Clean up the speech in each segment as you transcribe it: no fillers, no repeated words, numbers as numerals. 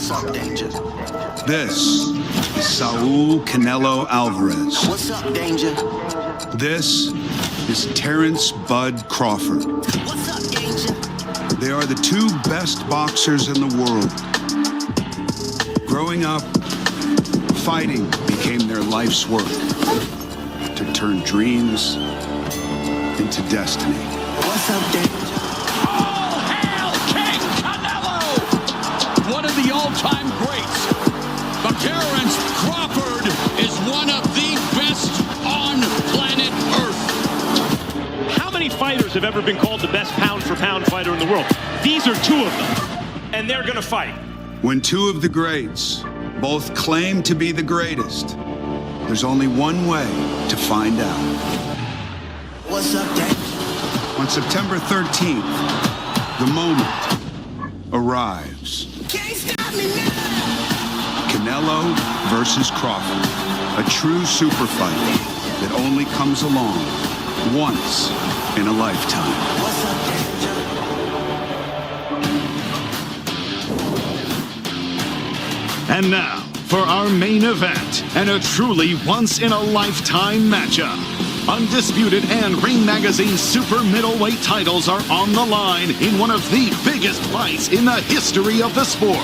What's up, Danger? This is Saul Canelo Alvarez. What's up, Danger? This is Terrence Bud Crawford. What's up, Danger? They are the two best boxers in the world. Growing up, fighting became their life's work to turn dreams into destiny. What's up, Danger? All hail King Canelo! One of the all-time greats. But Terrence Crawford is one of the best on planet Earth. How many fighters have ever been called the best pound-for-pound fighter in the world? These are two of them, and they're gonna fight. When two of the greats both claim to be the greatest, there's only one way to find out. What's up, Danger? On September 13th, the moment arrives. Can't stop me now! Canelo versus Crawford, a true super fight that only comes along once in a lifetime. What's up, Danger? And now, for our main event, and a truly once-in-a-lifetime matchup. Undisputed and Ring Magazine's super middleweight titles are on the line in one of the biggest fights in the history of the sport.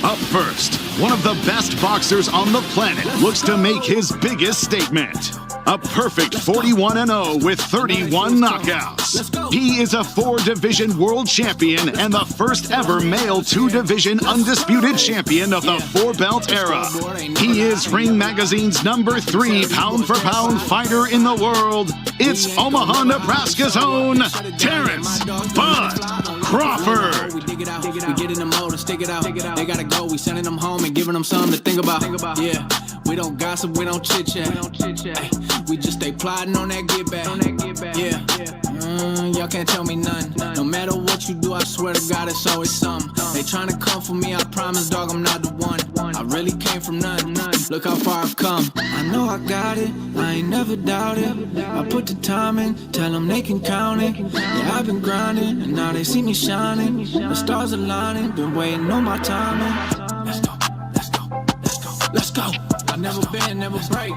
Up first, one of the best boxers on the planet looks to make his biggest statement. A perfect 41-0 with 31 knockouts. He is a 4-division world champion and the first ever male 2-division undisputed champion of the 4-belt era. He is Ring Magazine's #3 pound-for-pound fighter in the world. It's Omaha, Nebraska's own Terrence Bud Crawford. We dig it out, we get in the mode and stick it out. They gotta go, we sending them home and giving them something to think about. Yeah, we don't gossip, we don't chit-chat. We just stay plotting on that get back. Yeah, y'all can't tell me none. No matter what you do, I swear to God, it's always something. They trying to come for me, I promise, dog, I'm not the one. I really came from none. Look how far I've come. I know I got it, I ain't never doubt it. I put the time in, tell them they can count it. Yeah, I've been grinding, and now they see me shining. The stars aligning, been waiting on my timing. Let's go, let's go, let's go, let's go. I never bend, never break.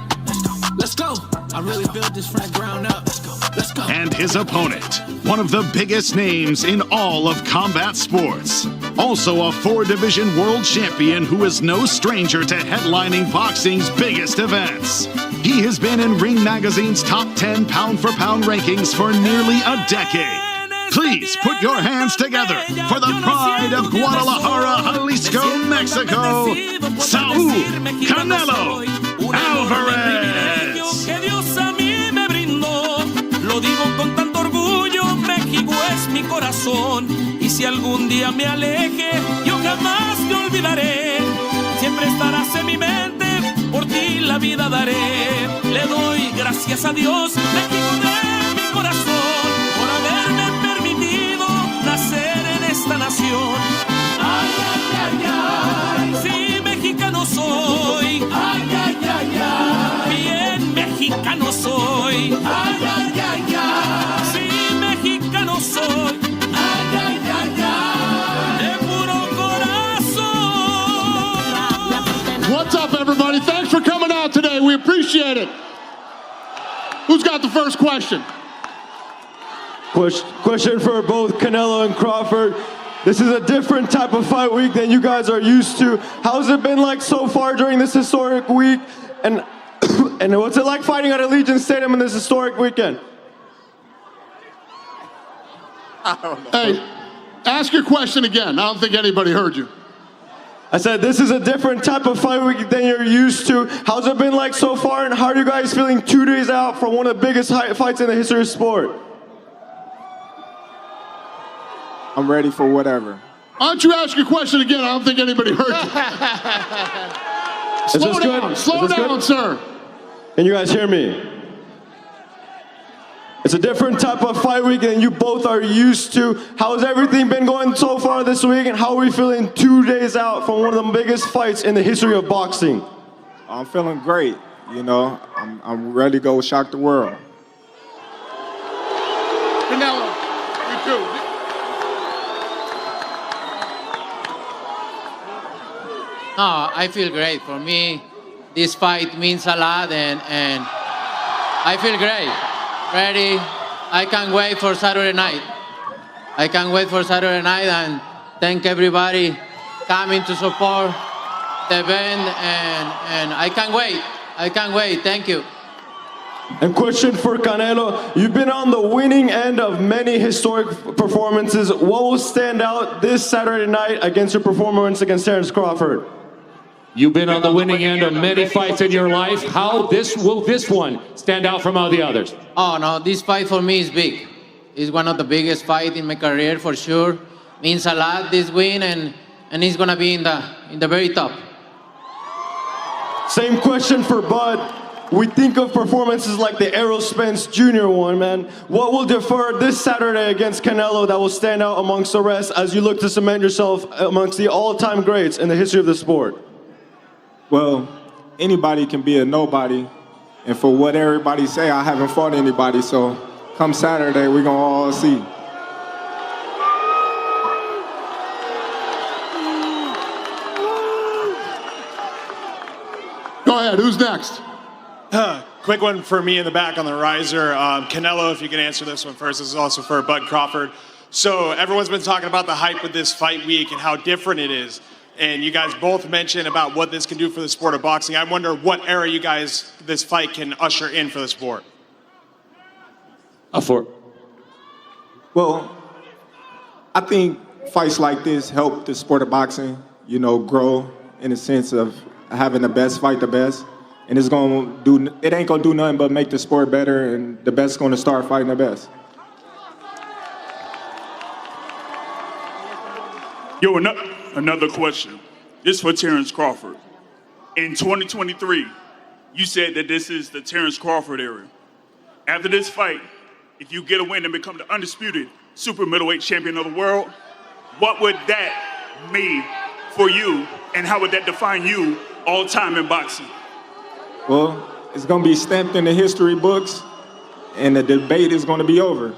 Let's go. I really built this from the ground up. Let's go. Let's go. And his opponent, one of the biggest names in all of combat sports. Also a 4-division world champion who is no stranger to headlining boxing's biggest events. He has been in Ring Magazine's top 10 pound-for-pound rankings for nearly a decade. Please put your hands together for the pride of Guadalajara, Jalisco, Mexico, Saul Canelo Alvarez. Que Dios a mí me brindó, lo digo con tanto orgullo, México es mi corazón. Y si algún día me aleje, yo jamás te olvidaré. Siempre estarás en mi mente, por ti la vida daré. Le doy gracias a Dios, México de mi corazón, por haberme permitido nacer en esta nación. Ay, ay, ay, ay, sí, mexicano soy. Ay, ay, ay, ay, bien mexicano soy. Ay, ay, ay, ay, sí, mexicano soy. Ay, ay, ay, ay, de puro corazón. What's up, everybody? Thanks for coming out today. We appreciate it. Who's got the first question? Question for both Canelo and Crawford. This is a different type of fight week than you guys are used to. How's it been like so far during this historic week? And and what's it like fighting at Allegiant Stadium in this historic weekend? Hey, ask your question again. I don't think anybody heard you. I said this is a different type of fight week than you're used to. How's it been like so far, and how are you guys feeling 2 days out from one of the biggest fights in the history of sport? I'm ready for whatever. Why don't you ask your question again? I don't think anybody heard you. Slow down, sir. Can you guys hear me? It's a different type of fight week than you both are used to. How has everything been going so far this week, and how are we feeling 2 days out from one of the biggest fights in the history of boxing? I'm feeling great. You know, I'm ready to go shock the world. Canelo, you too. No, I feel great. For me, this fight means a lot, and I feel great. Ready. I can't wait for Saturday night. I can't wait for Saturday night, and thank everybody coming to support the event, and I can't wait. I can't wait. Thank you. And question for Canelo, you've been on the winning end of many historic performances. What will stand out this Saturday night against your performance against Terence Crawford? You've been on the winning end of many fights in your life. How will this one stand out from all the others? Oh no, this fight for me is big. It's one of the biggest fights in my career for sure. Means a lot, this win, and it's gonna be in the very top. Same question for Bud. We think of performances like the Errol Spence Jr. one, man. What will differ this Saturday against Canelo that will stand out amongst the rest as you look to cement yourself amongst the all-time greats in the history of the sport? Well, anybody can be a nobody. And for what everybody say, I haven't fought anybody. So come Saturday, we're going to all see. Go ahead, who's next? Quick one for me in the back on the riser. Canelo, if you can answer this one first. This is also for Bud Crawford. So everyone's been talking about the hype with this fight week and how different it is. And you guys both mentioned about what this can do for the sport of boxing. I wonder what era you guys, this fight can usher in for the sport. Well, I think fights like this help the sport of boxing, you know, grow in the sense of having the best fight the best. And it ain't gonna do nothing but make the sport better, and the best's gonna start fighting the best. Yo, another question. This for Terence Crawford. In 2023, you said that this is the Terence Crawford era. After this fight, if you get a win and become the undisputed super middleweight champion of the world, what would that mean for you, and how would that define you all time in boxing? Well, it's gonna be stamped in the history books, and the debate is gonna be over.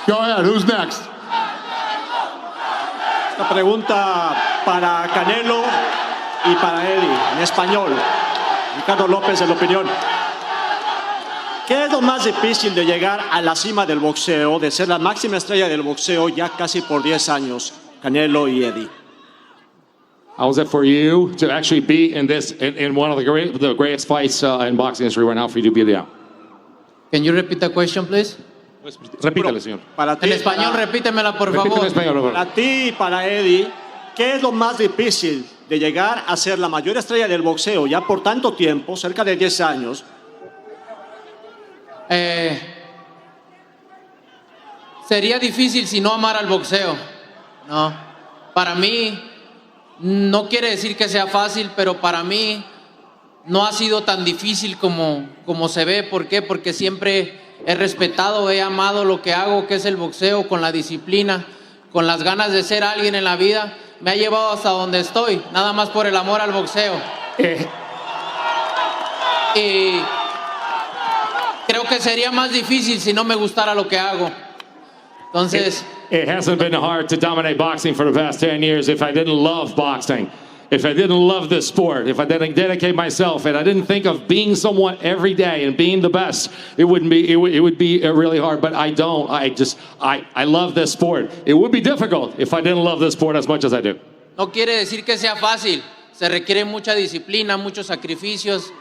Go ahead, who's next? Esta pregunta para Canelo y para Eddie, en español. Ricardo López, en la opinión. ¿Qué es lo más difícil de llegar a la cima del boxeo, de ser la máxima estrella del boxeo ya casi por 10 años, Canelo y Eddie? How is it for you to actually be in this, in one of the greatest fights in boxing history right now for you to be there? Can you repeat the question, please? Repítale, señor. Para ti, En español, repítemela, por Repítelo favor. en español, por favor. Para ti y para Eddie, ¿qué es lo más difícil de llegar a ser la mayor estrella del boxeo ya por tanto tiempo, cerca de 10 años? Sería difícil si no amara el boxeo, ¿no? Para mí, no quiere decir que sea fácil, pero para mí no ha sido tan difícil como se ve. ¿Por qué? Porque siempre he respetado, he amado lo que hago, que es el boxeo, con la disciplina, con las ganas de ser alguien en la vida. Me ha llevado hasta donde estoy, nada más por el amor al boxeo. Y creo que sería más difícil si no me gustara lo que hago. Entonces, It hasn't been hard to dominate boxing for the past 10 years if I didn't love boxing. If I didn't love this sport, if I didn't dedicate myself, and I didn't think of being someone every day and being the best, it would be really hard. But I don't. I love this sport. It would be difficult if I didn't love this sport as much as I do. no quiere decir que sea fácil. Se requiere mucha disciplina, muchos sacrificios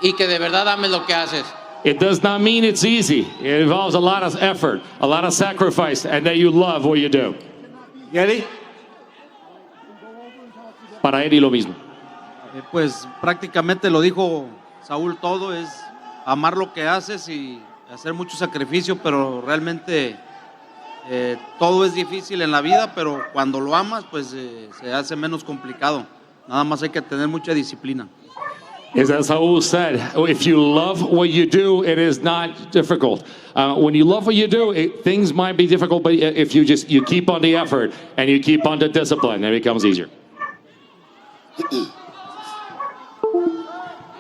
y que de verdad ames lo que haces. It does not mean it's easy. It involves a lot of effort, a lot of sacrifice, and that you love what you do. ¿Y Eddie? Para Eddie lo mismo. Pues prácticamente lo dijo Saúl todo, es amar lo que haces y hacer mucho sacrificio, pero realmente todo es difícil en la vida, pero cuando lo amas pues se hace menos complicado. Nada más hay que tener mucha disciplina. As Saul said, if you love what you do, it is not difficult. When you love what you do, things might be difficult, but if you keep on the effort and you keep on the discipline, it becomes easier.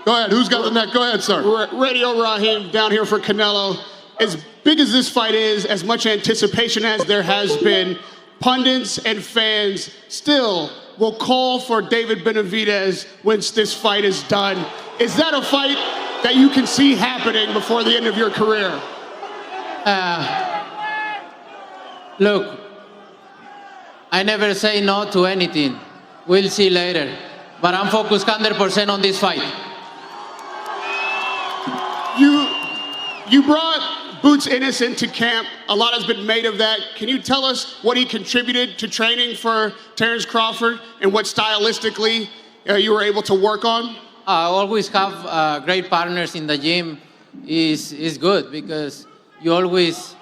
Go ahead, who's got the neck? Go ahead, sir. Radio Raheem down here for Canelo. as big as this fight is, as much anticipation as there has been, pundits and fans still will call for David Benavidez once this fight is done. Is that a fight that you can see happening before the end of your career? Look, I never say no to anything. We'll see later. But I'm focused 100% on this fight. You brought Boots Innocent to camp. A lot has been made of that. Can you tell us what he contributed to training for Terence Crawford and what stylistically you were able to work on? I always have great partners in the gym. Is good because you always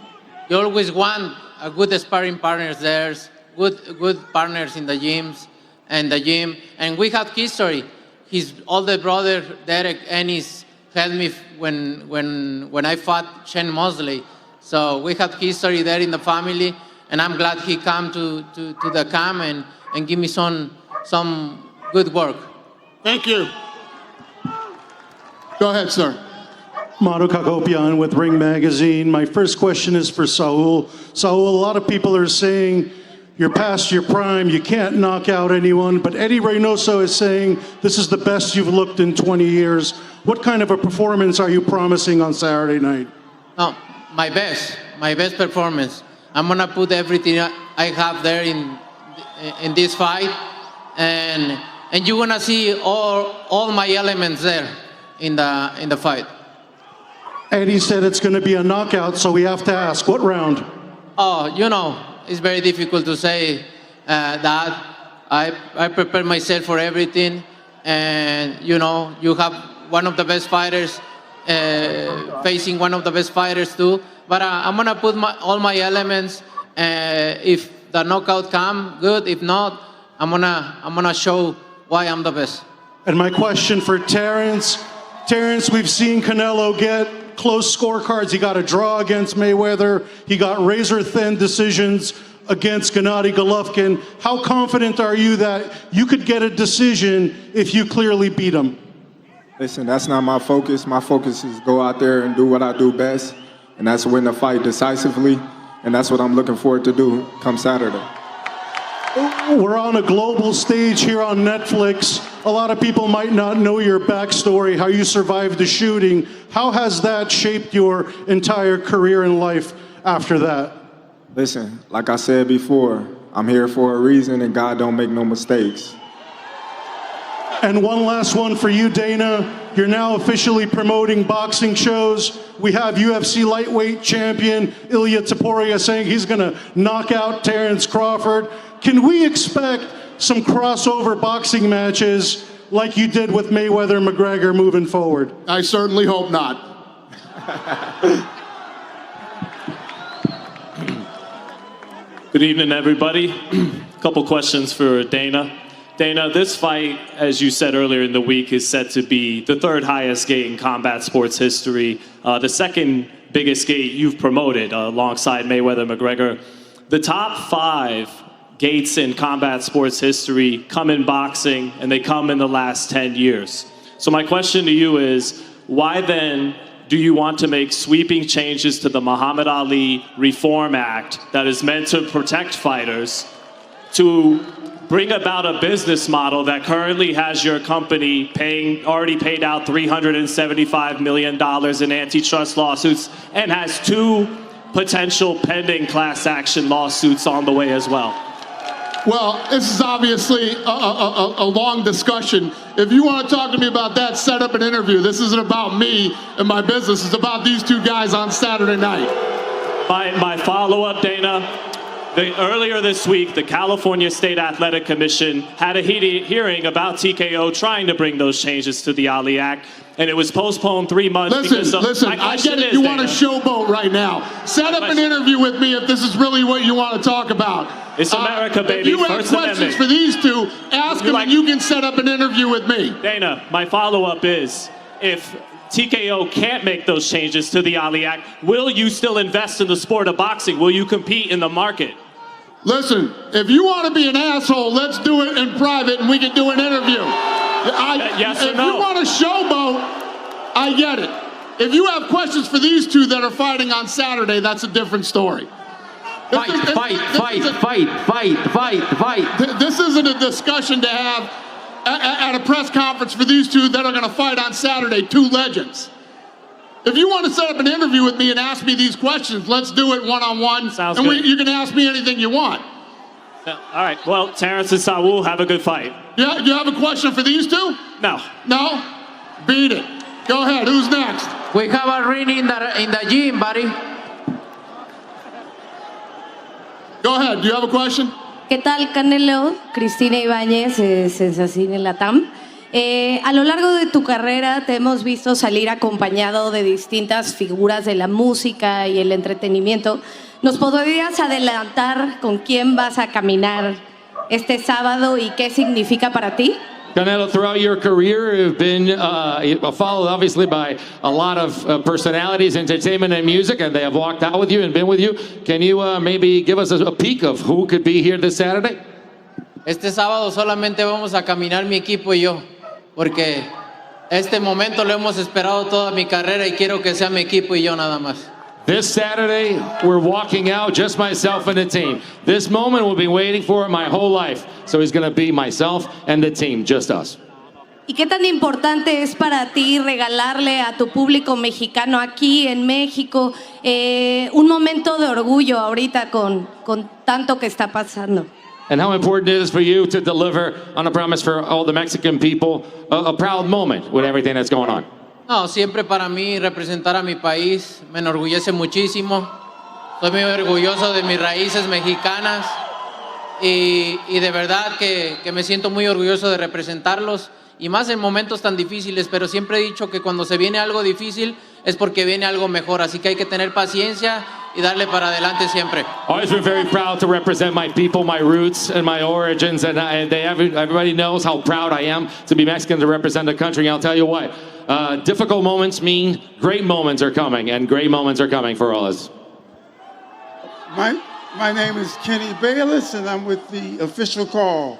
want a good sparring partners there, good partners in the gyms and the gym. And we have history. His older brother Derek Ennis helped me when I fought Shane Mosley. So we have history there in the family, and I'm glad he came to the camp and give me some good work. Thank you. Go ahead, sir. Mauro Cacopian with Ring Magazine. My first question is for Saul. Saul, a lot of people are saying you're past your prime, you can't knock out anyone, but Eddie Reynoso is saying this is the best you've looked in 20 years. What kind of a performance are you promising on Saturday night? No, my best performance. I'm gonna put everything I have there in this fight, and you're gonna see all my elements there in the fight. Eddie said it's going to be a knockout, so we have to ask, what round? Oh, it's very difficult to say that. I prepare myself for everything, and you have one of the best fighters facing one of the best fighters too. But I'm gonna put all my elements. If the knockout come, good. If not, I'm gonna show why I'm the best. And my question for Terence. Terence, we've seen Canelo get close scorecards. He got a draw against Mayweather. He got razor-thin decisions against Gennady Golovkin. How confident are you that you could get a decision if you clearly beat him? Listen, that's not my focus. My focus is go out there and do what I do best, and that's win the fight decisively, and that's what I'm looking forward to do come Saturday. We're on a global stage here on Netflix. A lot of people might not know your backstory, how you survived the shooting. How has that shaped your entire career in life after that? Listen, like I said before, I'm here for a reason, and God don't make no mistakes. And one last one for you, Dana. You're now officially promoting boxing shows. We have UFC lightweight champion Ilya Topuria saying he's going to knock out Terence Crawford. Can we expect some crossover boxing matches like you did with Mayweather and McGregor moving forward? I certainly hope not. Good evening, everybody. A couple questions for Dana. Dana, this fight, as you said earlier in the week, is set to be the third highest gate in combat sports history, the second biggest gate you've promoted alongside Mayweather and McGregor. The top 5 gates in combat sports history come in boxing, and they come in the last 10 years. So my question to you is, why then do you want to make sweeping changes to the Muhammad Ali Reform Act that is meant to protect fighters to bring about a business model that currently has your company already paid out $375 million in antitrust lawsuits and has 2 potential pending class action lawsuits on the way as well? Well, this is obviously a long discussion. If you want to talk to me about that, set up an interview. This isn't about me and my business. It's about these 2 guys on Saturday night. My follow-up, Dana. Earlier this week, the California State Athletic Commission had a hearing about TKO trying to bring those changes to the Ali Act, and it was postponed 3 months. Listen, I get it. You want to showboat right now. Set up an interview with me if this is really what you want to talk about. It's America, baby. If you have questions for these 2, ask them and you can set up an interview with me. Dana, my follow-up is, if TKO can't make those changes to the Ali Act, will you still invest in the sport of boxing? Will you compete in the market? Listen, if you want to be an asshole, let's do it in private and we can do an interview. Yes or no? If you want to showboat, I get it. If you have questions for these two that are fighting on Saturday, that's a different story. Fight. This isn't a discussion to have at a press conference for these two that are going to fight on Saturday, two legends. If you want to set up an interview with me and ask me these questions, let's do it one-on-one. Sounds and good. you can ask me anything you want. All right. Well, Terrence and Saul have a good fight. Yeah, you have a question for these two? No. No? Beat it. Go ahead. Who's next? We have a ring in the gym, buddy. Go ahead. Do you have a question? ¿Qué tal, Canelo? Cristina Ibáñez, Sensacine Latam. A lo largo de tu carrera te hemos visto salir acompañado de distintas figuras de la música y el entretenimiento. ¿Nos podrías adelantar con quién vas a caminar este sábado y qué significa para ti? Canelo, throughout your career, you've been followed obviously by a lot of personalities, entertainment and music, and they have walked out with you and been with you. Can you maybe give us a peek of who could be here this Saturday? Este sábado solamente vamos a caminar mi equipo y yo, porque este momento lo hemos esperado toda mi carrera y quiero que sea mi equipo y yo nada más. This Saturday, we're walking out, just myself and the team. This moment we've been waiting for my whole life. So it's going to be myself and the team, just us. ¿Y qué tan importante es para ti regalarle a tu público mexicano aquí en México un momento de orgullo ahorita con tanto que está pasando? And how important it is for you to deliver on a promise for all the Mexican people, a proud moment with everything that's going on. No, siempre para mí representar a mi país me enorgullece muchísimo. Soy muy orgulloso de mis raíces mexicanas y de verdad que me siento muy orgulloso de representarlos y más en momentos tan difíciles, pero siempre he dicho que cuando se viene algo difícil es porque viene algo mejor, así que hay que tener paciencia y darle para adelante siempre. Always been very proud to represent my people, my roots, and my origins, and everybody knows how proud I am to be Mexican, to represent the country. And I'll tell you what, difficult moments mean great moments are coming, and great moments are coming for all of us. My name is Kenny Bayless, and I'm with the official call.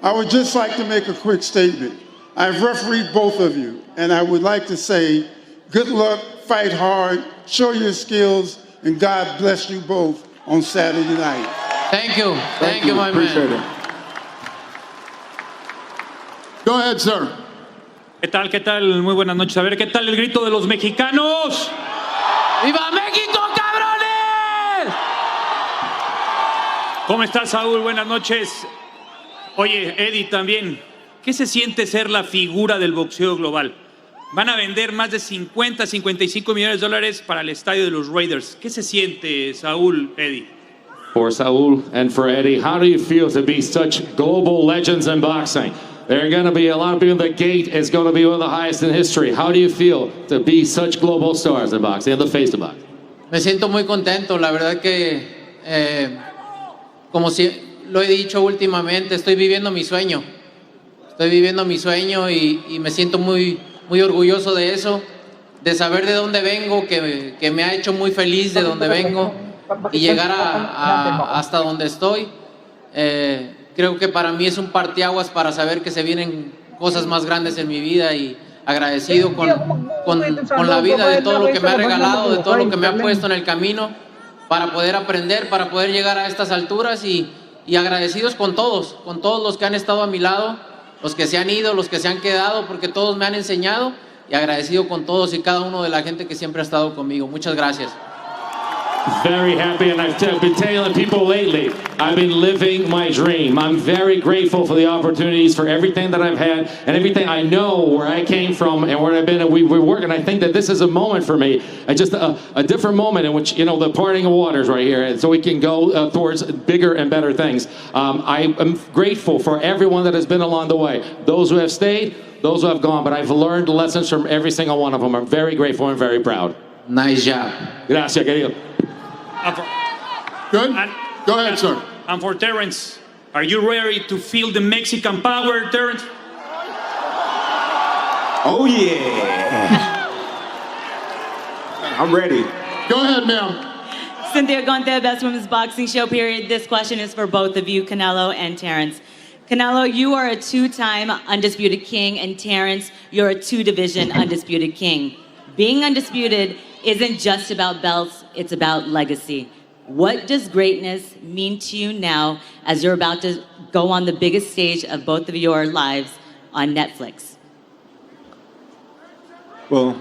I would just like to make a quick statement. I've refereed both of you, and I would like to say, good luck, fight hard, show your skills, and God bless you both on Saturday night. Thank you. Thank you, my Appreciate man. it. Go ahead, sir. ¿Qué tal? ¿Qué tal? Muy buenas noches. A ver, ¿qué tal el grito de los mexicanos? ¡Viva México, cabrones! ¿Cómo estás, Saúl? Buenas noches. Oye, Eddie, también, ¿qué se siente ser la figura del boxeo global? Van a vender más de 50, 55 millones de dólares para el estadio de los Raiders. ¿Qué se siente, Saúl, Eddie? For Saul and for Eddie, how do you feel to be such global legends in boxing? There are going to be a lot of people. The gate is going to be one of the highest in history. How do you feel to be such global stars in boxing and the face of boxing? Me siento muy contento, la verdad que, como si lo he dicho últimamente, estoy viviendo mi sueño. Estoy viviendo mi sueño y me siento muy orgulloso de eso, de saber de dónde vengo, que me ha hecho muy feliz de dónde vengo y llegar hasta donde estoy. Creo que para mí es un parteaguas para saber que se vienen cosas más grandes en mi vida y agradecido con la vida de todo lo que me ha regalado, de todo lo que me ha puesto en el camino para poder aprender, para poder llegar a estas alturas y agradecidos con todos los que han estado a mi lado, los que se han ido, los que se han quedado, porque todos me han enseñado y agradecido con todos y cada uno de la gente que siempre ha estado conmigo. Muchas gracias. Very happy, and I've been telling people lately, I've been living my dream. I'm very grateful for the opportunities, for everything that I've had, and everything I know where I came from and where I've been, and we work, and I think that this is a moment for me, just a different moment in which, the parting of waters right here, and so we can go towards bigger and better things. I am grateful for everyone that has been along the way, those who have stayed, those who have gone, but I've learned lessons from every single one of them. I'm very grateful and very proud. Nice job. Gracias, querido. Good? Go ahead, sir. And for Terrence, are you ready to feel the Mexican power, Terrence? Oh, yeah. I'm ready. Go ahead, ma'am. Cynthia Gonte, Best Women's Boxing Show, period. This question is for both of you, Canelo and Terrence. Canelo, you are a two-time undisputed king, and Terrence, you're a two-division undisputed king. being undisputed isn't just about belts, it's about legacy. What does greatness mean to you now as you're about to go on the biggest stage of both of your lives on Netflix? Well,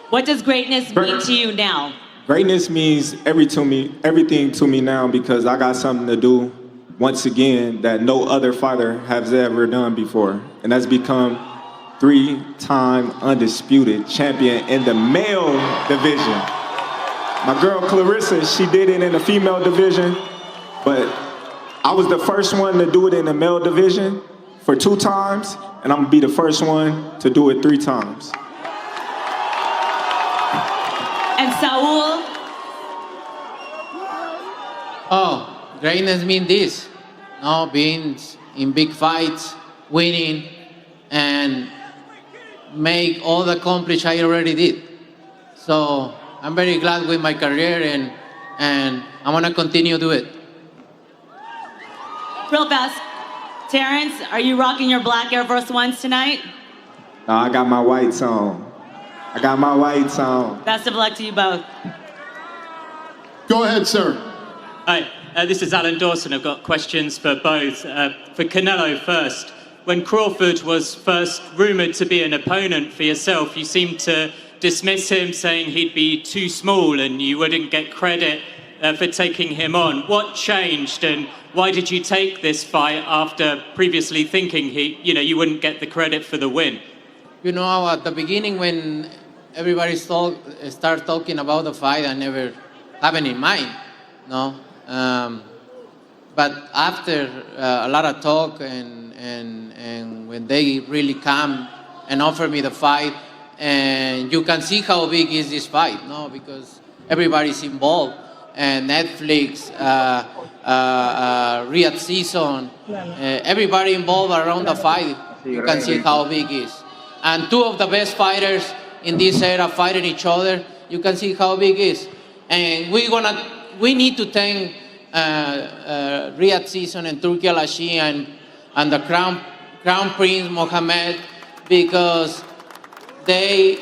what does greatness mean to you now? Greatness means everything to me now because I got something to do once again that no other fighter has ever done before. And that's become 3-time undisputed champion in the male division. My girl Clarissa, she did it in the female division, but I was the first one to do it in the male division for 2 times, and I'm gonna be the first one to do it 3 times. And Saul? Oh, greatness means this. No, being in big fights, winning, and make all the accomplishments I already did. So I'm very glad with my career, and I want to continue to do it. Real fast. Terrence, are you rocking your black Air Force Ones tonight? No, I got my whites on. Best of luck to you both. Go ahead, sir. Hi, this is Alan Dawson. I've got questions for both. For Canelo first. When Crawford was first rumoured to be an opponent for yourself, you seemed to dismiss him, saying he'd be too small and you wouldn't get credit for taking him on. What changed, and why did you take this fight after previously thinking you wouldn't get the credit for the win? You know, at the beginning when everybody start talking about the fight, I never have it in mind, no. But after a lot of talk and when they really come and offer me the fight, and you can see how big is this fight, no, because everybody's involved, and Netflix, Riyadh season, everybody involved around the fight. You can see how big it is, and 2 of the best fighters in this era fighting each other. You can see how big it is, and we need to thank Riyadh season and Turki Al-Ashi and the Crown Prince Mohammed, because they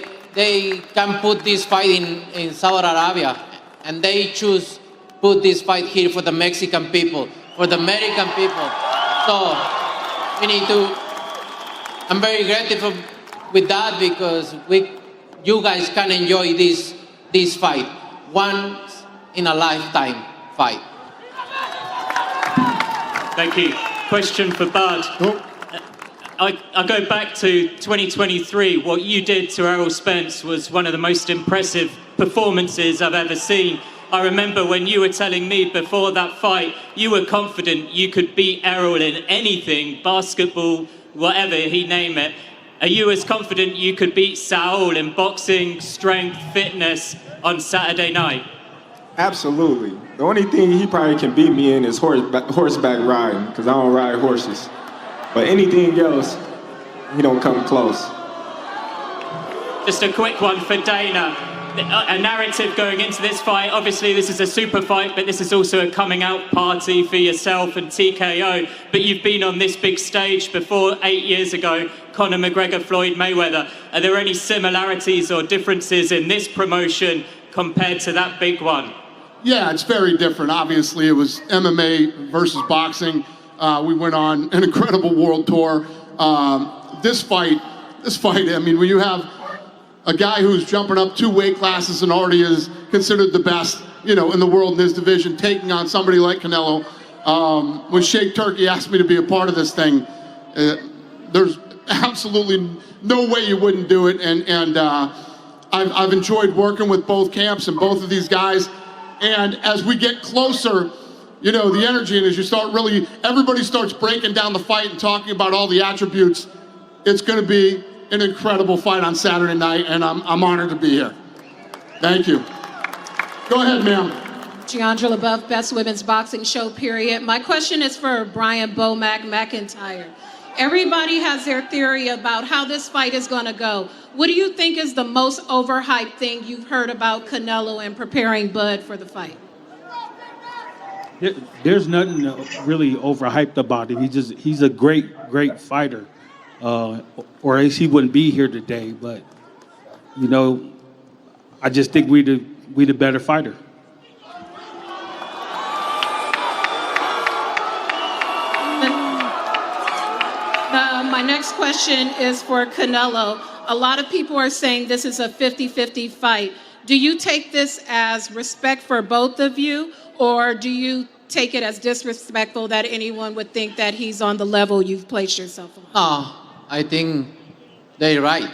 can put this fight in Saudi Arabia, and they choose put this fight here for the Mexican people, for the American people. So we need to. I'm very grateful with that because you guys can enjoy this fight, once in a lifetime fight. Thank you. Question for Bud. I go back to 2023. What you did to Errol Spence was one of the most impressive performances I've ever seen. I remember when you were telling me before that fight, you were confident you could beat Errol in anything, basketball, whatever he name it. Are you as confident you could beat Saul in boxing, strength, fitness on Saturday night? Absolutely. The only thing he probably can beat me in is horseback riding, because I don't ride horses. But anything else, he don't come close. Just a quick one for Dana. A narrative going into this fight. Obviously, this is a super fight, but this is also a coming out party for yourself and TKO. But you've been on this big stage before 8 years ago, Conor McGregor, Floyd Mayweather. Are there any similarities or differences in this promotion compared to that big one? Yeah, it's very different. Obviously, it was MMA versus boxing. We went on an incredible world tour. This fight, I mean, when you have a guy who's jumping up 2 weight classes and already is considered the best, in the world in his division, taking on somebody like Canelo. When Sheikh Turkey asked me to be a part of this thing, there's absolutely no way you wouldn't do it. And I've enjoyed working with both camps and both of these guys. And as we get closer, the energy, and as you start really, everybody starts breaking down the fight and talking about all the attributes, it's going to be an incredible fight on Saturday night, and I'm honored to be here. Thank you. Go ahead, ma'am. Giandra LaBeouf, Best Women's Boxing Show, period. My question is for Brian Bomac McIntyre. Everybody has their theory about how this fight is going to go. What do you think is the most overhyped thing you've heard about Canelo and preparing Bud for the fight? There's nothing really overhyped about him. He's a great fighter. Or else he wouldn't be here today. But, I just think we the better fighter. My next question is for Canelo. A lot of people are saying this is a 50-50 fight. Do you take this as respect for both of you, or do you take it as disrespectful that anyone would think that he's on the level you've placed yourself on? No, I think they're right.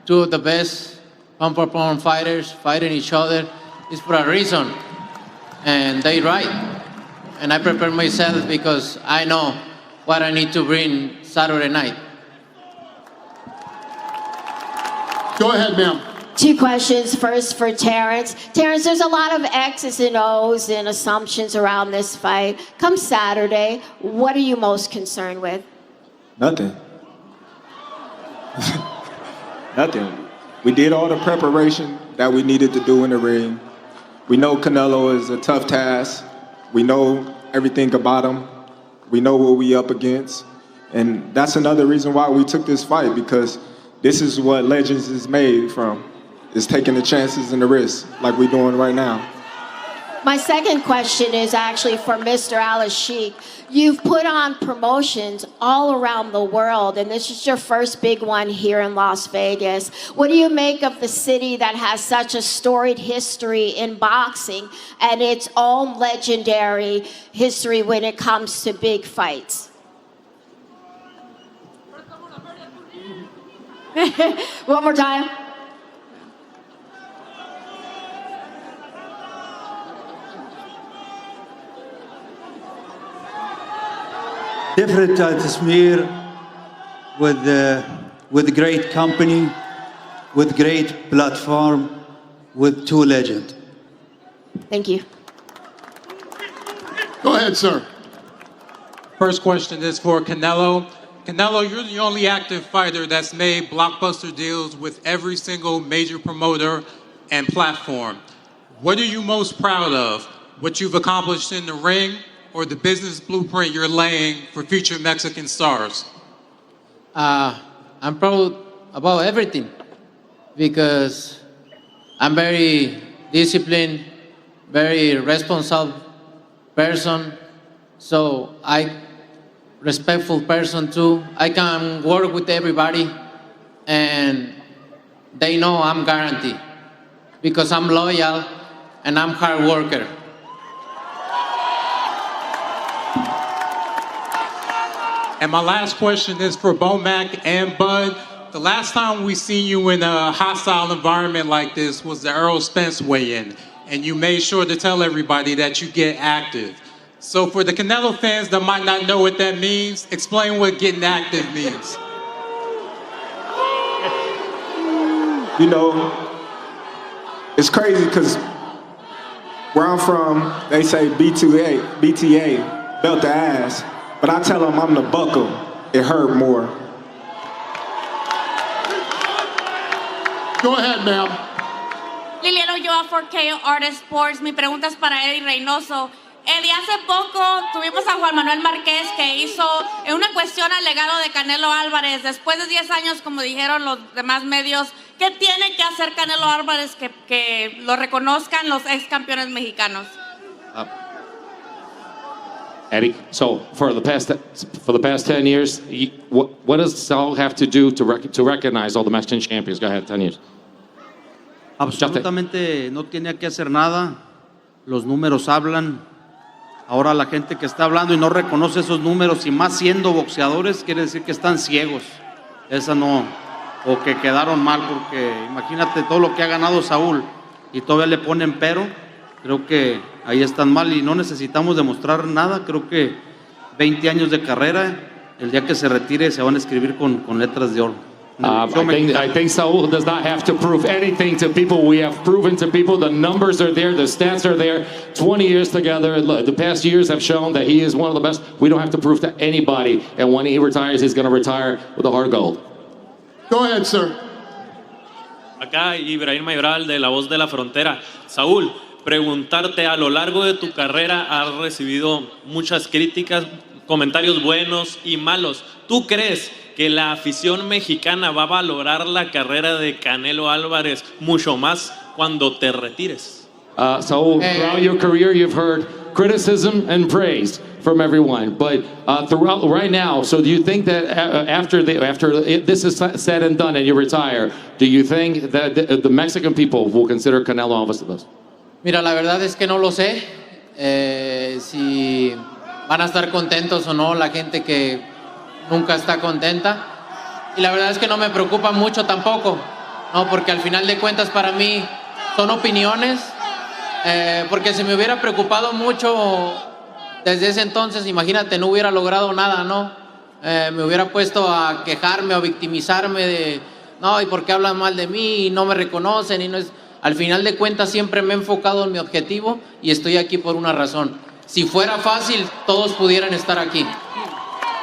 Two of the best pound-for-pound fighters fighting each other is for a reason, and they're right. And I prepare myself because I know what I need to bring Saturday night. Go ahead, ma'am. Two questions. First for Terrence. Terrence, there's a lot of X's and O's and assumptions around this fight. Come Saturday, what are you most concerned with? Nothing. Nothing. We did all the preparation that we needed to do in the ring. We know Canelo is a tough task. We know everything about him. We know what we up against. And that's another reason why we took this fight, because this is what Legends is made from, is taking the chances and the risks like we're doing right now. My second question is actually for Mr. Al-Sheikh. You've put on promotions all around the world, and this is your first big one here in Las Vegas. What do you make of the city that has such a storied history in boxing and its own legendary history when it comes to big fights? One more time. Different Tasmir with great company, with great platform, with two legends. Thank you. Go ahead, sir. First question is for Canelo. Canelo, you're the only active fighter that's made blockbuster deals with every single major promoter and platform. What are you most proud of? What you've accomplished in the ring, or the business blueprint you're laying for future Mexican stars? I'm proud about everything because I'm very disciplined, very responsible person. So respectful person too. I can work with everybody and they know I'm guaranteed because I'm loyal and I'm hard worker. And my last question is for Bomac and Bud. The last time we seen you in a hostile environment like this was the Errol Spence weigh-in, and you made sure to tell everybody that you get active. So for the Canelo fans that might not know what that means, explain what getting active means. You know, it's crazy because where I'm from, they say BTA, belt the ass. But I tell them I'm the buckle. It hurt more. Go ahead, ma'am. Liliana Ulloa for KO Artist Sports. Mi pregunta es para Eddie Reynoso. Eddie, hace poco tuvimos a Juan Manuel Márquez que hizo una cuestión al legado de Canelo Álvarez. Después de 10 años, como dijeron los demás medios, ¿qué tiene que hacer Canelo Álvarez que lo reconozcan los ex campeones mexicanos? Eddie, so for the past 10 years, what does Saul have to do to recognize all the Mexican champions? Go ahead, 10 years. Absolutamente no tiene que hacer nada. Los números hablan. Ahora la gente que está hablando y no reconoce esos números, y más siendo boxeadores, quiere decir que están ciegos. Esa no, o que quedaron mal, porque imagínate todo lo que ha ganado Saúl y todavía le ponen pero. Creo que ahí están mal y no necesitamos demostrar nada. Creo que 20 años de carrera, el día que se retire se van a escribir con letras de oro. I think Saul does not have to prove anything to people. We have proven to people. The numbers are there. The stats are there. 20 years together. The past years have shown that he is one of the best. We don't have to prove to anybody. And when he retires, he's going to retire with a hard gold. Go ahead, sir. Acá Ibrahim Mayoral de La Voz de la Frontera. Saúl, preguntarte, a lo largo de tu carrera has recibido muchas críticas, comentarios buenos y malos. ¿Tú crees que la afición mexicana va a valorar la carrera de Canelo Álvarez mucho más cuando te retires? So throughout your career, you've heard criticism and praise from everyone, but throughout right now, so do you think that after this is said and done and you retire, do you think that the Mexican people will consider Canelo Alvarez the best? Mira, la verdad es que no lo sé si van a estar contentos o no la gente que nunca está contenta. Y la verdad es que no me preocupa mucho tampoco, ¿no? Porque al final de cuentas para mí son opiniones, porque si me hubiera preocupado mucho desde ese entonces, imagínate, no hubiera logrado nada, ¿no? Me hubiera puesto a quejarme o victimizarme de, no, ¿y por qué hablan mal de mí? Y no me reconocen, y no es... Al final de cuentas siempre me he enfocado en mi objetivo y estoy aquí por una razón. Si fuera fácil, todos pudieran estar aquí.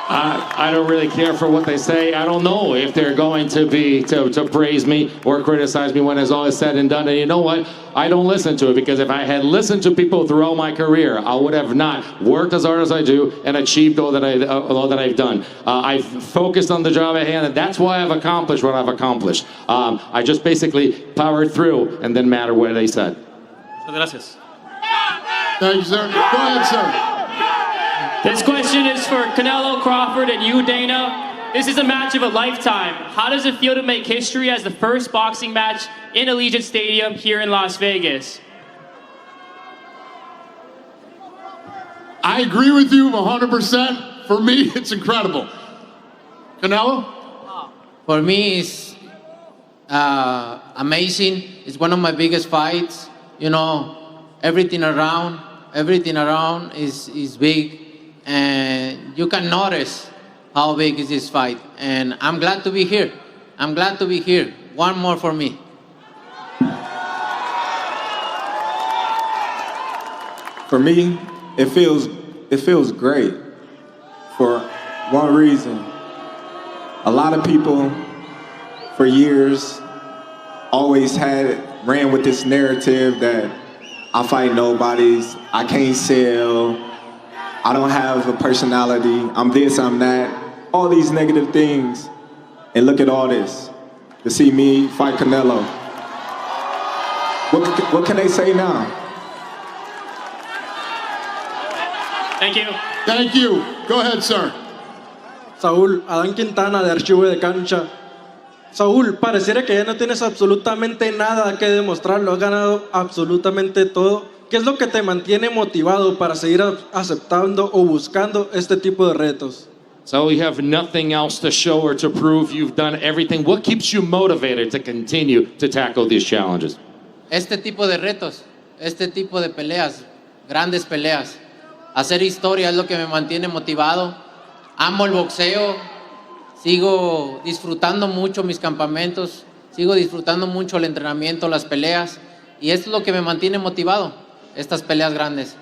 I don't really care for what they say. I don't know if they're going to be to praise me or criticize me when it's all said and done. And you know what? I don't listen to it, because if I had listened to people throughout my career, I would have not worked as hard as I do and achieved all that I've done. I've focused on the job at hand, and that's why I've accomplished what I've accomplished. I just basically powered through and didn't matter what they said. Gracias. Thank you, sir. Go ahead, sir. This question is for Canelo, Crawford, and you, Dana. This is a match of a lifetime. How does it feel to make history as the first boxing match in Allegiant Stadium here in Las Vegas? I agree with you 100%. For me, it's incredible. Canelo? For me, it's amazing. It's one of my biggest fights. You know, everything around is big. And you can notice how big is this fight. And I'm glad to be here. I'm glad to be here. One more for me. For me, it feels great for one reason. A lot of people for years always ran with this narrative that I fight nobodies, I can't sell, I don't have a personality, I'm this, I'm that, all these negative things. And look at all this, to see me fight Canelo. What can they say now? Thank you. Thank you. Go ahead, sir. Saúl, Adán Quintana de Archivo de Cancha. Saúl, pareciera que ya no tienes absolutamente nada que demostrar, lo has ganado absolutamente todo. ¿Qué es lo que te mantiene motivado para seguir aceptando o buscando este tipo de retos? So you have nothing else to show or to prove. You've done everything. What keeps you motivated to continue to tackle these challenges? Este tipo de retos, este tipo de peleas, grandes peleas, hacer historia es lo que me mantiene motivado. Amo el boxeo, sigo disfrutando mucho mis campamentos, sigo disfrutando mucho el entrenamiento, las peleas, y esto es lo que me mantiene motivado, estas peleas grandes.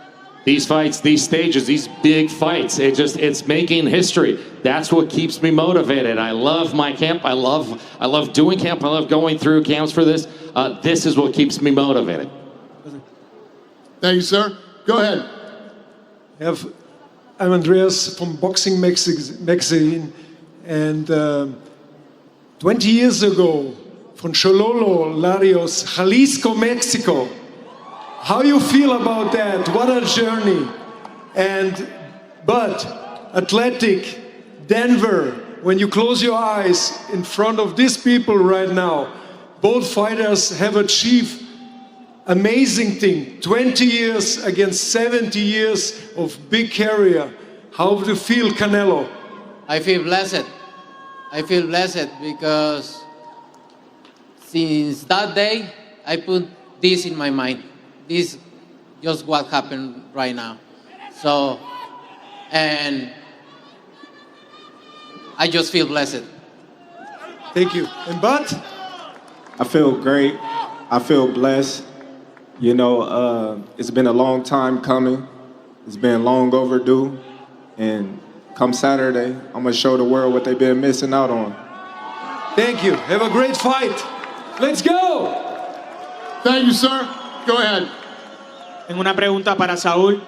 These fights, these stages, these big fights, it's making history. That's what keeps me motivated. I love my camp. I love doing camp. I love going through camps for this. This is what keeps me motivated. Thank you, sir. Go ahead. I'm Andreas from Boxing Magazine, and 20 years ago, from Chololo, Larios, Jalisco, Mexico. How you feel about that? What a journey. But athletic, Denver, when you close your eyes in front of these people right now, both fighters have achieved amazing thing. 20 years against 70 years of big career. How do you feel, Canelo? I feel blessed. I feel blessed because since that day, I put this in my mind. This just what happened right now. So, and I just feel blessed. Thank you. And Bud? I feel great. I feel blessed. You know, it's been a long time coming. It's been long overdue. And come Saturday, I'm going to show the world what they've been missing out on. Thank you. Have a great fight. Let's go. Thank you, sir. Go ahead. Tengo una pregunta para Saúl.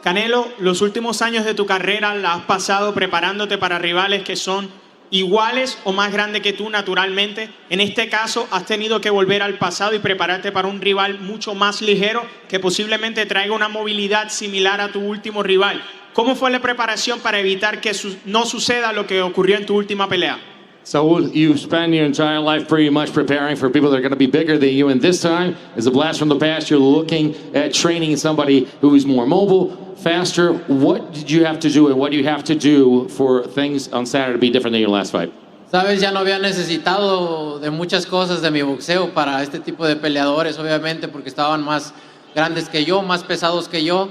Canelo, los últimos años de tu carrera la has pasado preparándote para rivales que son iguales o más grandes que tú naturalmente. En este caso, has tenido que volver al pasado y prepararte para un rival mucho más ligero que posiblemente traiga una movilidad similar a tu último rival. ¿Cómo fue la preparación para evitar que no suceda lo que ocurrió en tu última pelea? Saul, you spend your entire life pretty much preparing for people that are going to be bigger than you, and this time is a blast from the past. You're looking at training somebody who is more mobile, faster. What did you have to do, and what do you have to do for things on Saturday to be different than your last fight? Sabes, ya no había necesitado de muchas cosas de mi boxeo para este tipo de peleadores, obviamente, porque estaban más grandes que yo, más pesados que yo,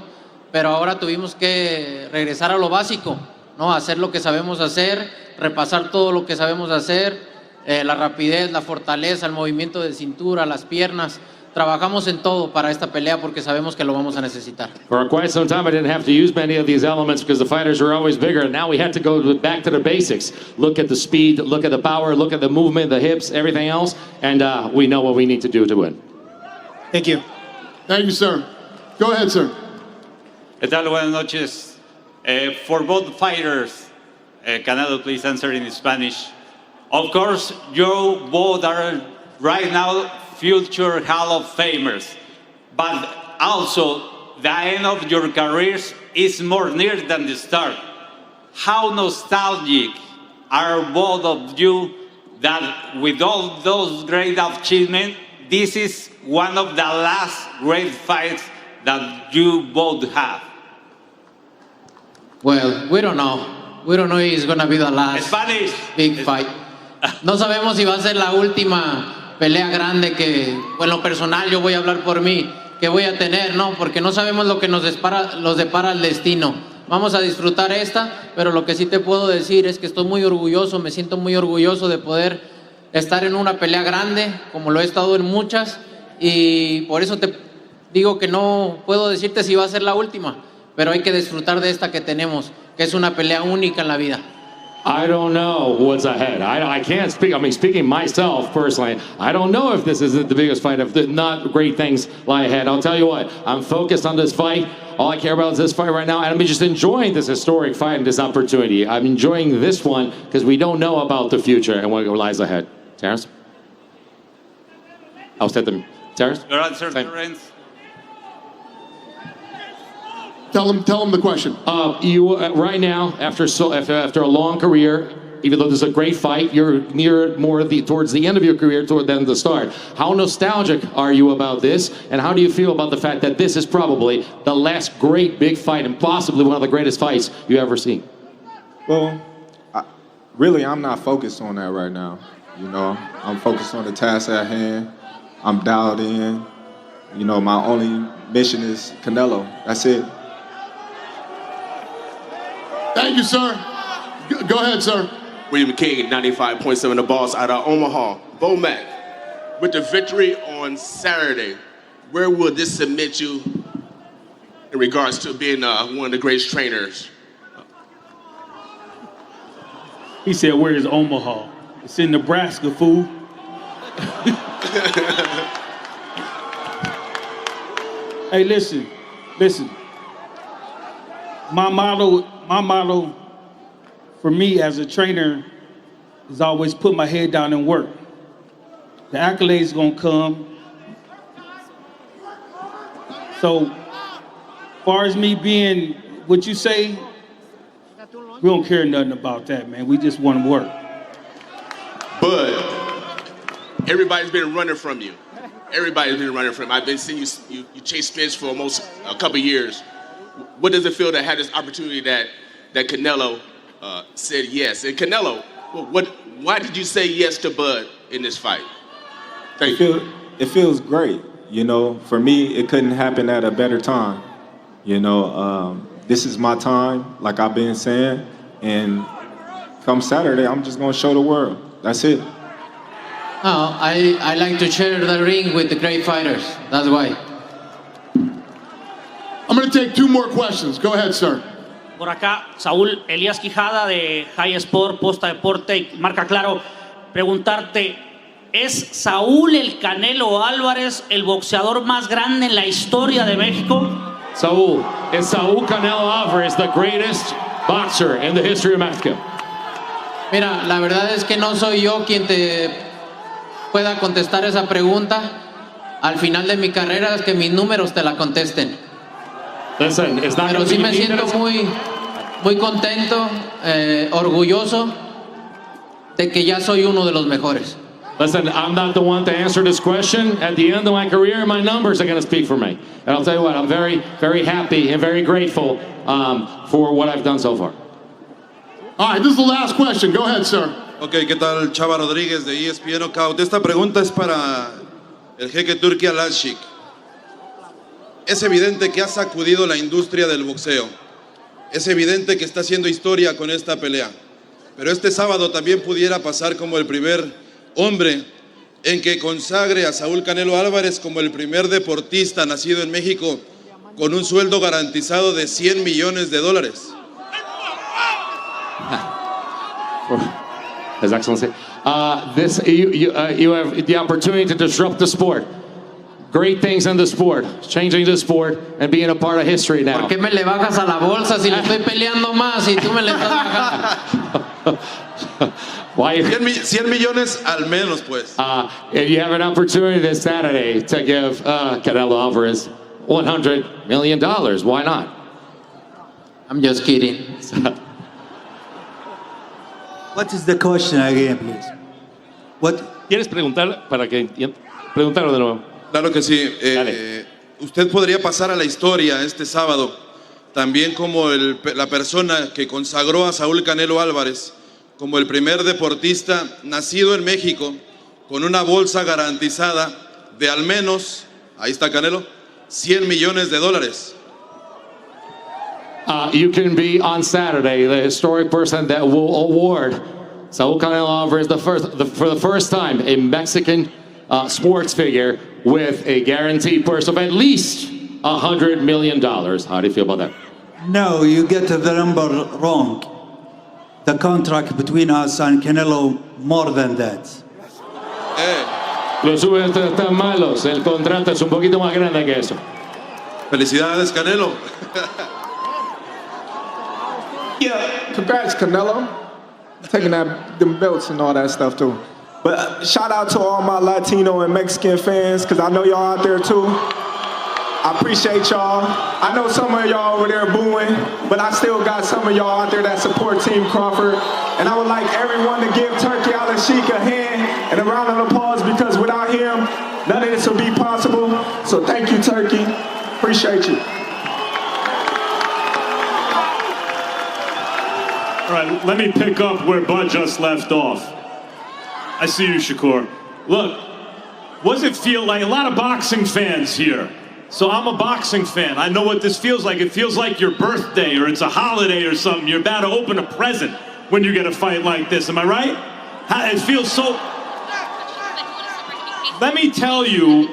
pero ahora tuvimos que regresar a lo básico, ¿no? Hacer lo que sabemos hacer, repasar todo lo que sabemos hacer, la rapidez, la fortaleza, el movimiento de cintura, las piernas. Trabajamos en todo para esta pelea porque sabemos que lo vamos a necesitar. For quite some time, I didn't have to use many of these elements because the fighters are always bigger. And now we had to go back to the basics. Look at the speed, look at the power, look at the movement, the hips, everything else. And we know what we need to do to win. Thank you. Thank you, sir. Go ahead, sir. ¿Qué tal? Buenas noches. For both fighters, Canelo, please answer in Spanish. Of course, you both are right now future Hall of Famers, but also the end of your careers is more near than the start. How nostalgic are both of you that with all those great achievements, this is one of the last great fights that you both have? Well, we don't know. We don't know if it's going to be the last big fight. No sabemos si va a ser la última pelea grande que, en lo personal, yo voy a hablar por mí, que voy a tener, ¿no? Porque no sabemos lo que nos depara el destino. Vamos a disfrutar esta, pero lo que sí te puedo decir es que estoy muy orgulloso, me siento muy orgulloso de poder estar en una pelea grande, como lo he estado en muchas, y por eso te digo que no puedo decirte si va a ser la última, pero hay que disfrutar de esta que tenemos, que es una pelea única en la vida. I don't know what's ahead. I can't speak. I mean, speaking myself personally, I don't know if this isn't the biggest fight. If not, great things lie ahead. I'll tell you what, I'm focused on this fight. All I care about is this fight right now, and I'm just enjoying this historic fight and this opportunity. I'm enjoying this one because we don't know about the future and what lies ahead. Terrence? I'll set them. Terrence? Your answer, Terrence. Tell him the question. You right now, after a long career, even though this is a great fight, you're near towards the end of your career than the start. How nostalgic are you about this, and how do you feel about the fact that this is probably the last great big fight and possibly one of the greatest fights you've ever seen? Well, I'm not focused on that right now. You know, I'm focused on the task at hand. I'm dialed in. You know, my only mission is Canelo. That's it. Thank you, sir. Go ahead, sir. William King, 95.7 The Boss out of Omaha. Bomac, with the victory on Saturday, where will this submit you in regards to being one of the greatest trainers? He said, where is Omaha? It's in Nebraska, fool. Hey, listen. My motto for me as a trainer is always put my head down and work. The accolades gonna come. So, as far as me being what you say, we don't care nothing about that, man. We just want to work. But everybody's been running from you. I've been seeing you chase Spence for almost a couple years. What does it feel to have this opportunity that Canelo said yes? And Canelo, why did you say yes to Bud in this fight? Thank you. It feels great. You know, for me, it couldn't happen at a better time. You know, this is my time, like I've been saying, and come Saturday, I'm just gonna show the world. That's it. No, I like to share the ring with the great fighters. That's why. I'm going to take two more questions. Go ahead, sir. Por acá, Saúl Elías Quijada de High Sport, Posta Deporte y Marca Claro. Preguntarte, ¿es Saúl el Canelo Álvarez el boxeador más grande en la historia de México? Saúl, is Saúl Canelo Álvarez the greatest boxer in the history of Mexico? Mira, la verdad es que no soy yo quien te pueda contestar esa pregunta. Al final de mi carrera es que mis números te la contesten. Listen, it's not Pero gonna sí be me me siento that's- muy contento, orgulloso de que ya soy uno de los mejores. Listen, I'm not the one to answer this question. At the end of my career, my numbers are going to speak for me. And I'll tell you what, I'm very, very happy and very grateful for what I've done so far. All right, this is the last question. Go ahead, sir. Ok, ¿qué tal? Chava Rodríguez de ESPN Knockout. Esta pregunta es para el jeque Turki Al-Sheikh. Es evidente que ha sacudido la industria del boxeo. Es evidente que está haciendo historia con esta pelea. Pero este sábado también pudiera pasar como el primer hombre en que consagre a Saúl Canelo Álvarez como el primer deportista nacido en México con un sueldo garantizado de $100 millones. His Excellency, you have the opportunity to disrupt the sport. Great things in the sport, changing the sport and being a part of history now. ¿Por qué me le bajas a la bolsa si le estoy peleando más y tú me le estás bajando? 100 millones al menos, pues. If you have an opportunity this Saturday to give Canelo Alvarez $100 million, why not? I'm just kidding. What is the question again, please? What? ¿Quieres preguntar para que preguntarlo de nuevo? Claro que sí. Usted podría pasar a la historia este sábado, también como la persona que consagró a Saúl Canelo Álvarez como el primer deportista nacido en México con una bolsa garantizada de al menos, ahí está Canelo, $100 millones. You can be on Saturday the historic person that will award Saúl Canelo Alvarez for the first time a Mexican sports figure with a guaranteed purse of at least $100 million. How do you feel about that? No, you get the number wrong. The contract between us and Canelo more than that. Los subes están malos. El contrato es un poquito más grande que eso. Felicidades, Canelo. Yeah, congrats, Canelo. Taking them belts and all that stuff too. But shout out to all my Latino and Mexican fans, because I know y'all out there too. I appreciate y'all. I know some of y'all over there booing, but I still got some of y'all out there that support Team Crawford. And I would like everyone to give Turki Al-Sheikh a hand and a round of applause, because without him, none of this would be possible. So thank you, Turki. Appreciate you. All right, let me pick up where Bud just left off. I see you, Shakur. Look, what does it feel like? A lot of boxing fans here. So I'm a boxing fan. I know what this feels like. It feels like your birthday or it's a holiday or something. You're about to open a present when you get a fight like this. Am I right? It feels so... Let me tell you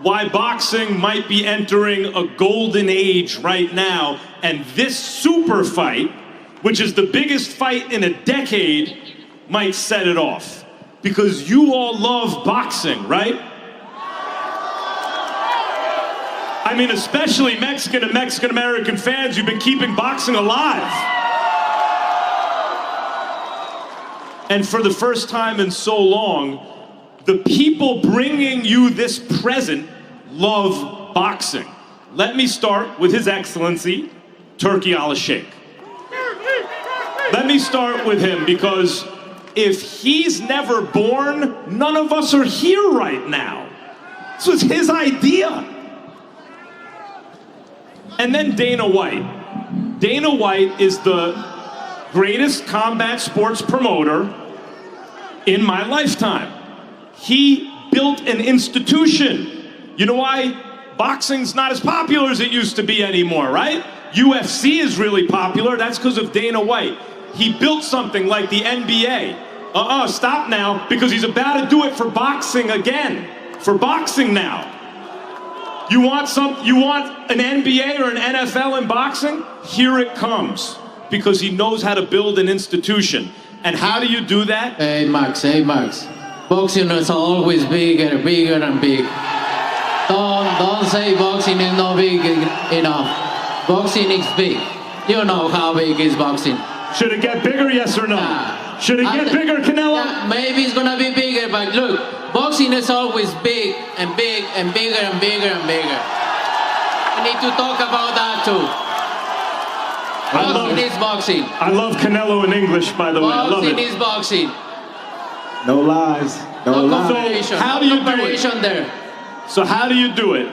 why boxing might be entering a golden age right now, and this super fight, which is the biggest fight in a decade, might set it off. Because you all love boxing, right? I mean, especially Mexican and Mexican-American fans, you've been keeping boxing alive. And for the first time in so long, the people bringing you this present love boxing. Let me start with His Excellency, Turki Al-Sheikh. Let me start with him, because if he's never born, none of us are here right now. This was his idea. And then Dana White. Dana White is the greatest combat sports promoter in my lifetime. He built an institution. You know why boxing's not as popular as it used to be anymore, right? UFC is really popular. That's because of Dana White. He built something like the NBA. Stop now, because he's about to do it for boxing again. For boxing now. You want an NBA or an NFL in boxing? Here it comes. Because he knows how to build an institution. And how do you do that? Hey Max. Boxing is always bigger and big. Don't say boxing is not big enough. Boxing is big. You know how big is boxing. Should it get bigger, yes or no? Should it get bigger, Canelo? Maybe it's gonna be bigger, but look, boxing is always big and big and bigger and bigger and bigger. We need to talk about that too. Boxing is boxing. I love Canelo in English, by the way. I love Boxing it. is boxing. No lies. No lies. Comparison. How do No you do it? comparison there. So how do you do it?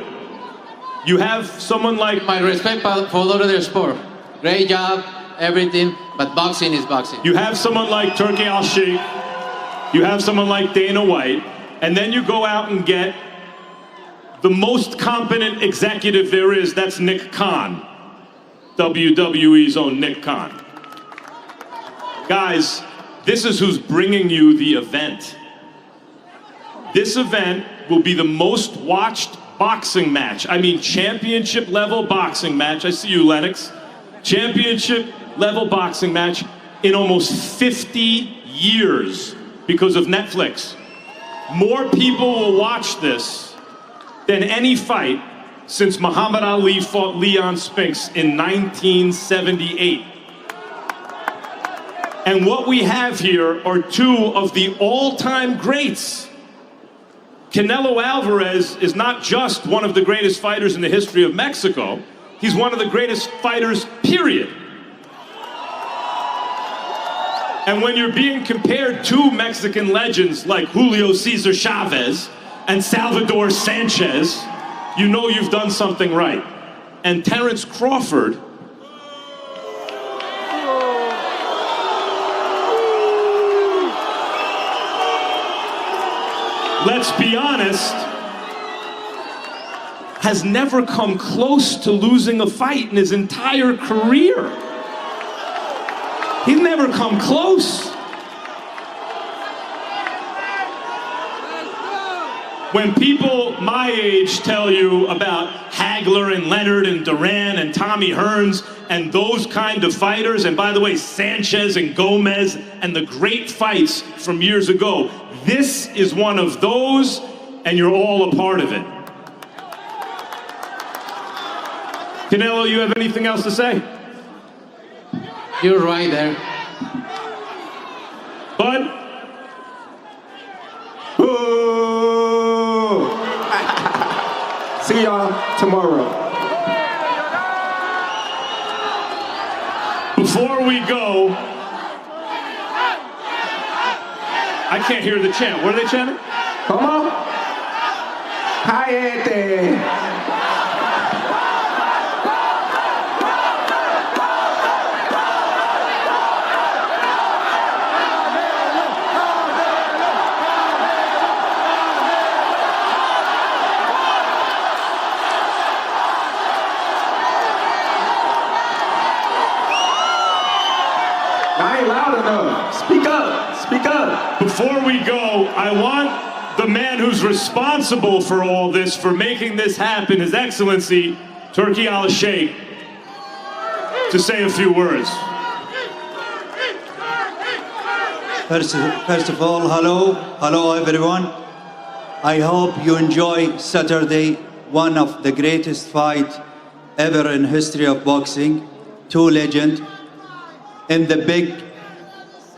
You have someone like... My respect for all of their sport. Great job, everything, but boxing is boxing. You have someone like Turki Al-Sheikh. You have someone like Dana White. And then you go out and get the most competent executive there is. That's Nick Khan. WWE's own Nick Khan. Guys, this is who's bringing you the event. This event will be the most watched boxing match. I mean, championship level boxing match. I see you, Lennox. Championship level boxing match in almost 50 years because of Netflix. More people will watch this than any fight since Muhammad Ali fought Leon Spinks in 1978. And what we have here are two of the all-time greats. Canelo Alvarez is not just one of the greatest fighters in the history of Mexico, he's one of the greatest fighters, period. And when you're being compared to Mexican legends like Julio Cesar Chavez and Salvador Sanchez, you know you've done something right. And Terence Crawford, let's be honest, has never come close to losing a fight in his entire career. He's never come close. When people my age tell you about Hagler and Leonard and Duran and Tommy Hearns and those kind of fighters, and by the way, Sanchez and Gomez and the great fights from years ago, this is one of those, and you're all a part of it. Canelo, you have anything else to say? You're right there. Bud? See y'all tomorrow. Before we go, I can't hear the chant. What are they chanting? Come on. Cállate. I ain't loud enough. Speak up. Speak up. Before we go, I want the man who's responsible for all this, for making this happen, His Excellency, Turki Al-Sheikh, to say a few words. First of all, hello everyone. I hope you enjoy Saturday, one of the greatest fight ever in history of boxing. Two legends in the big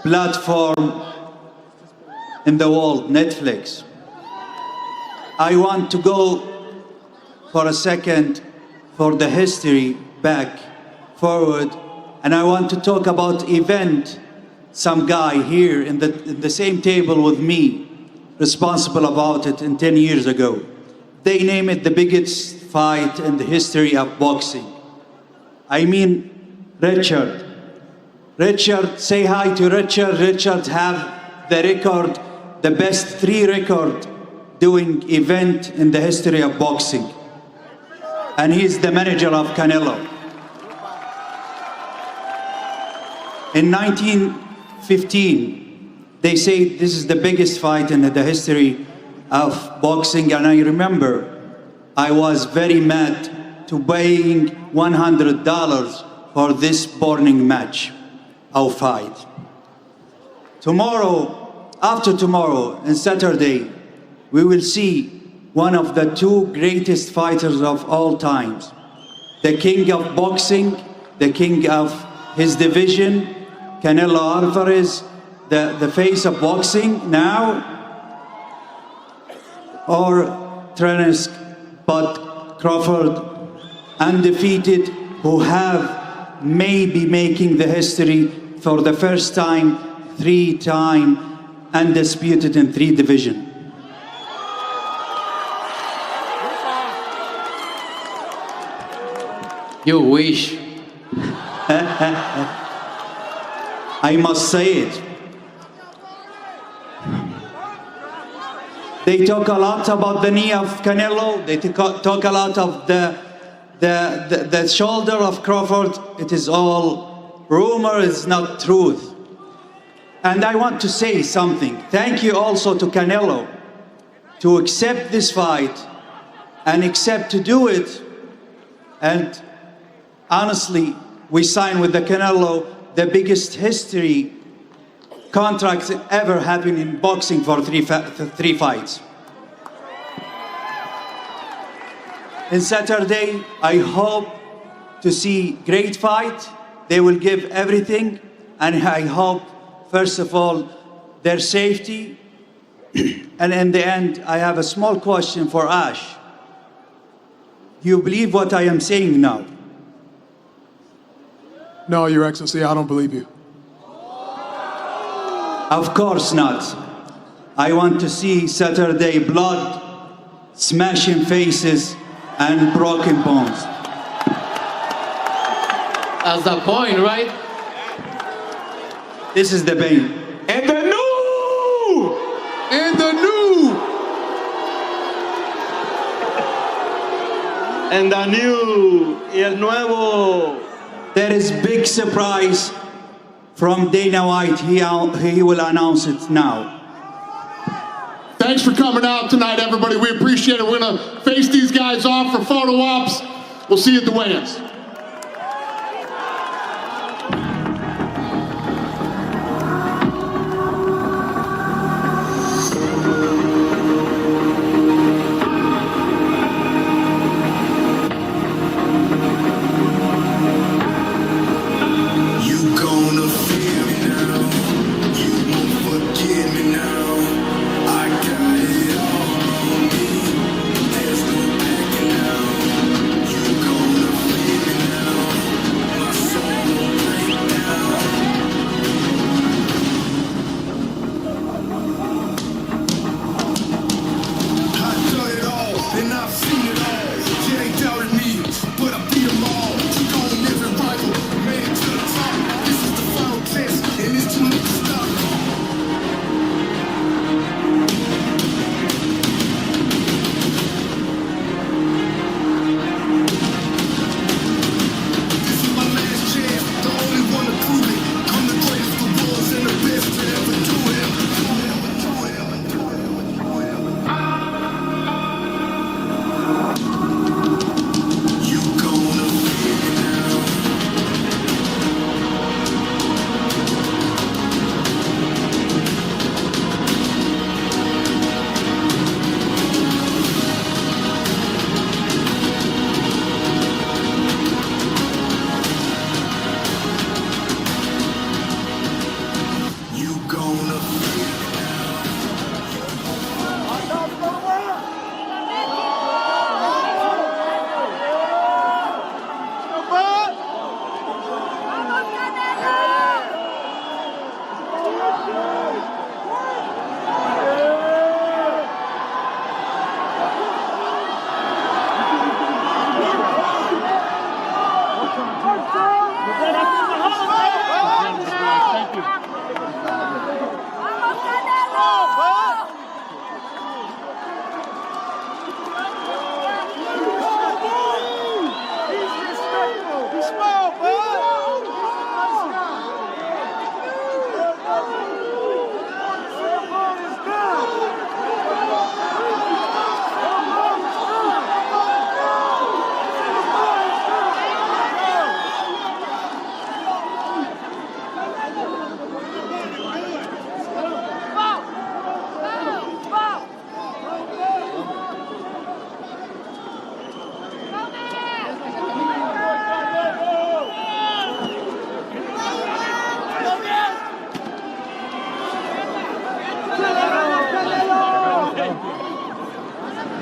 platform in the world, Netflix. I want to go for a second for the history back forward, and I want to talk about event. Some guy here in the same table with me responsible about it in 10 years ago. They name it the biggest fight in the history of boxing. I mean Richard. Richard, say hi to Richard. Richard have the record, the best 3 record doing event in the history of boxing. And he's the manager of Canelo. In 1915, they say this is the biggest fight in the history of boxing, and I remember I was very mad to paying $100 for this burning match or fight. Tomorrow, after tomorrow, and Saturday, we will see one of the 2 greatest fighters of all times. The king of boxing, the king of his division, Canelo Alvarez, the face of boxing now, or Trenis but Crawford, undefeated, who have maybe making the history for the first time, 3-time undisputed in 3 divisions. You wish. I must say it. They talk a lot about the knee of Canelo. They talk a lot of the shoulder of Crawford. It is all rumor, it's not truth. And I want to say something. Thank you also to Canelo to accept this fight and accept to do it. And honestly, we signed with the Canelo the biggest history contracts ever happened in boxing for 3 fights. And Saturday, I hope to see great fight. They will give everything, and I hope, first of all, their safety. And in the end, I have a small question for Ash. You believe what I am saying now? No, Your Excellency, I don't believe you. Of course not. I want to see Saturday blood, smashing faces, and broken bones. That's the point, right? This is the pain. And the new, y el nuevo. There is big surprise from Dana White. He will announce it now. Thanks for coming out tonight, everybody. We appreciate it. We're going to face these guys off for photo ops. We'll see you at the weigh-ins. There's no backing down. You gonna feel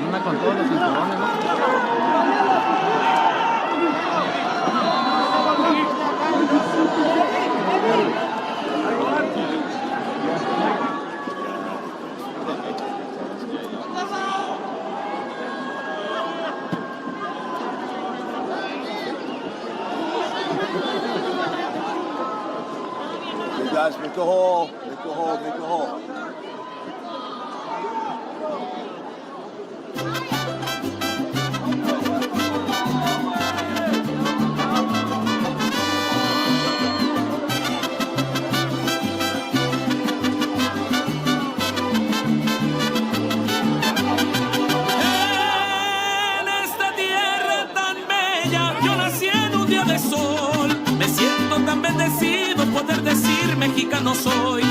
Una con todos los cinturones, You guys make a hole, make a hole, make a hole. En esta tierra tan bella, yo nací en un día de sol. Me siento tan bendecido poder decir mexicano soy.